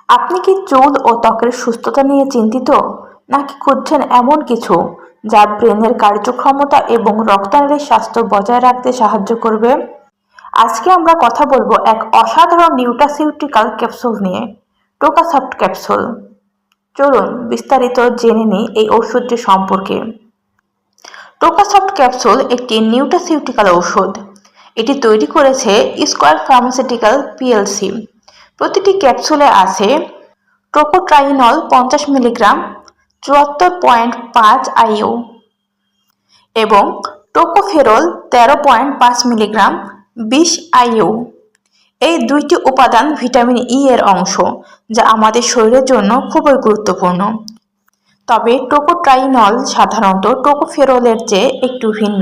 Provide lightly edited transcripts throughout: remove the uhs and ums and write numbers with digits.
আপনি কি চুল ও ত্বকের সুস্থতা নিয়ে চিন্তিত, নাকি খুঁজছেন এমন কিছু যা ব্রেনের কার্যক্ষমতা এবং রক্তনালীর স্বাস্থ্য বজায় রাখতে সাহায্য করবে? আজকে আমরা কথা বলবো এক অসাধারণ নিউট্রাসিউটিক্যাল ক্যাপসুল নিয়ে, টোকাসফট ক্যাপসুল। চলুন বিস্তারিত জেনে নিই এই ওষুধটি সম্পর্কে। টোকাসফট ক্যাপসুল একটি নিউট্রাসিউটিক্যাল ঔষধ। এটি তৈরি করেছে স্কোয়ার ফার্মাসিউটিক্যাল পিএলসি। প্রতিটি ক্যাপসুলে আছে টোকোট্রাইনল 50 মিলিগ্রাম 74.5 IU এবং টোকোফেরল 13.5 মিলিগ্রাম 20 IU। এই দুইটি উপাদান ভিটামিন ই এর অংশ, যা আমাদের শরীরের জন্য খুবই গুরুত্বপূর্ণ। তবে টোকোট্রাইনল সাধারণত টোকোফেরলের চেয়ে একটু ভিন্ন।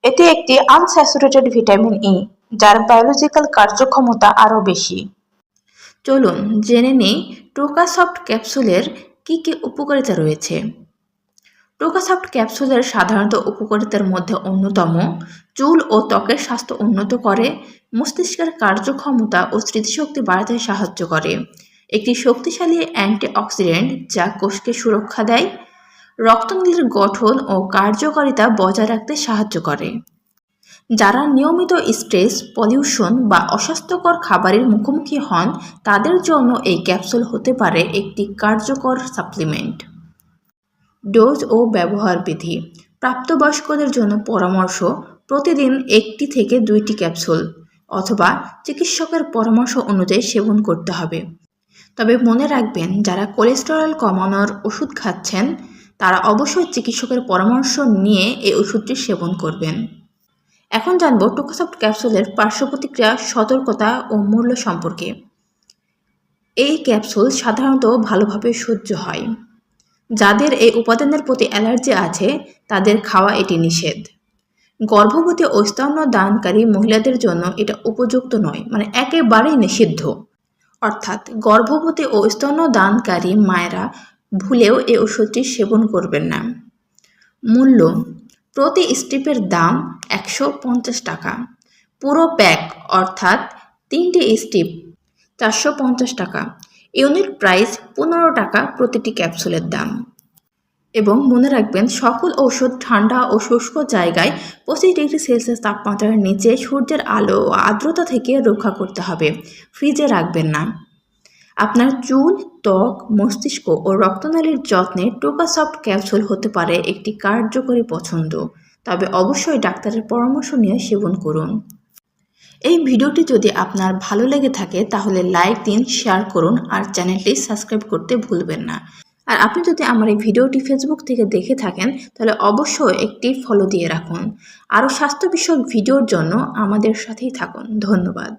এটি একটি আনস্যাচুরেটেড ভিটামিন ই, যার বায়োলজিক্যাল কার্যক্ষমতা আরও বেশি। চলুন জেনে নিই টোকাসফট ক্যাপসুলের কী কী উপকারিতা রয়েছে। টোকাসফট ক্যাপসুলের সাধারণত উপকারিতার মধ্যে অন্যতম, চুল ও ত্বকের স্বাস্থ্য উন্নত করে, মস্তিষ্কের কার্যক্ষমতা ও স্মৃতিশক্তি বাড়াতে সাহায্য করে, একটি শক্তিশালী অ্যান্টিঅক্সিডেন্ট যা কোষকে সুরক্ষা দেয়, রক্তনালীর গঠন ও কার্যকারিতা বজায় রাখতে সাহায্য করে। যারা নিয়মিত স্ট্রেস, পলিউশন বা অস্বাস্থ্যকর খাবারের মুখোমুখি হন, তাদের জন্য এই ক্যাপসুল হতে পারে একটি কার্যকর সাপ্লিমেন্ট। ডোজ ও ব্যবহার বিধি। প্রাপ্তবয়স্কদের জন্য পরামর্শ, প্রতিদিন 1 থেকে 2 ক্যাপসুল অথবা চিকিৎসকের পরামর্শ অনুযায়ী সেবন করতে হবে। তবে মনে রাখবেন, যারা কোলেস্টেরল কমানোর ওষুধ খাচ্ছেন তারা অবশ্যই চিকিৎসকের পরামর্শ নিয়ে এই ওষুধটি সেবন করবেন। এখন জানব টোকাসফট ক্যাপসুলের পার্শ্ব প্রতিক্রিয়া, সতর্কতা ও মূল্য সম্পর্কে। এই ক্যাপসুল সাধারণত ভালোভাবে সহ্য হয়। যাদের এই উপাদানের প্রতি অ্যালার্জি আছে তাদের খাওয়া এটি নিষেধ। গর্ভবতী ও স্তন্যদানকারী মহিলাদের জন্য এটা উপযুক্ত নয়, একেবারেই নিষিদ্ধ। অর্থাৎ গর্ভবতী ও স্তন্যদানকারী মায়েরা ভুলেও এই ওষুধটি সেবন করবেন না। মূল্য: প্রতি স্ট্রিপের দাম 150 টাকা। পুরো প্যাক অর্থাৎ 3টি স্ট্রিপ 450 টাকা। ইউনিট প্রাইস 15 টাকা প্রতিটি ক্যাপসুলের দাম। এবং মনে রাখবেন, সকল ঔষধ ঠান্ডা ও শুষ্ক জায়গায় 25 ডিগ্রি সেলসিয়াস তাপমাত্রার নিচে সূর্যের আলো ও আর্দ্রতা থেকে রক্ষা করতে হবে। ফ্রিজে রাখবেন না। আপনার চুল, ত্বক, মস্তিষ্ক ও রক্তনালীর যত্নে টোকাসফট ক্যাপসুল হতে পারে একটি কার্যকরী পছন্দ। তবে অবশ্যই ডাক্তারের পরামর্শ নিয়ে সেবন করুন। এই ভিডিওটি যদি আপনার ভালো লেগে থাকে তাহলে লাইক দিন, শেয়ার করুন আর চ্যানেলটি সাবস্ক্রাইব করতে ভুলবেন না। আর আপনি যদি আমার এই ভিডিওটি ফেসবুক থেকে দেখে থাকেন তাহলে অবশ্যই একটি ফলো দিয়ে রাখুন। আরও স্বাস্থ্য বিষয়ক ভিডিওর জন্য আমাদের সাথেই থাকুন। ধন্যবাদ।